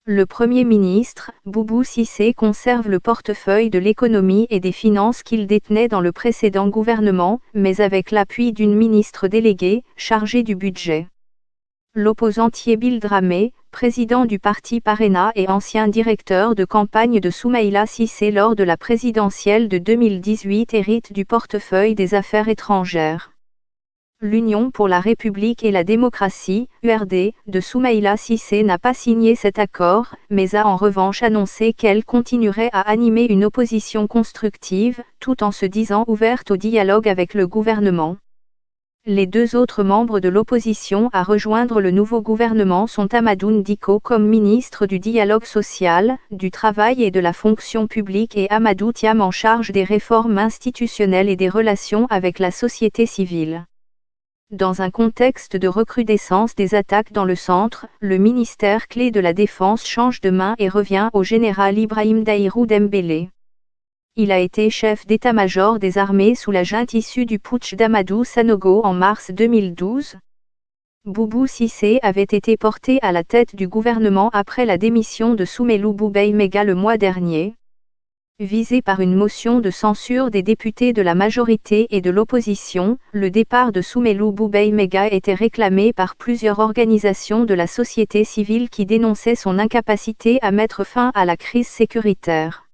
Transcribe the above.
Le Premier ministre, Boubou Cissé, conserve le portefeuille de l'économie et des finances qu'il détenait dans le précédent gouvernement, mais avec l'appui d'une ministre déléguée, chargée du budget. L'opposant Thiebil Dramé, président du parti Parena et ancien directeur de campagne de Soumaïla Cissé lors de la présidentielle de 2018, hérite du portefeuille des affaires étrangères. L'Union pour la République et la démocratie, URD, de Soumaïla Cissé n'a pas signé cet accord, mais a en revanche annoncé qu'elle continuerait à animer une opposition constructive, tout en se disant ouverte au dialogue avec le gouvernement. Les deux autres membres de l'opposition à rejoindre le nouveau gouvernement sont Amadou Diko comme ministre du Dialogue social, du Travail et de la Fonction publique et Amadou Thiam en charge des réformes institutionnelles et des relations avec la société civile. Dans un contexte de recrudescence des attaques dans le centre, le ministère clé de la Défense change de main et revient au général Ibrahim Daïrou Dembélé. Il a été chef d'état-major des armées sous la junte issue du putsch d'Amadou Sanogo en mars 2012. Boubou Cissé avait été porté à la tête du gouvernement après la démission de Soumeilou Boubèye Maïga le mois dernier. Visé par une motion de censure des députés de la majorité et de l'opposition, le départ de Soumeilou Boubèye Maïga était réclamé par plusieurs organisations de la société civile qui dénonçaient son incapacité à mettre fin à la crise sécuritaire.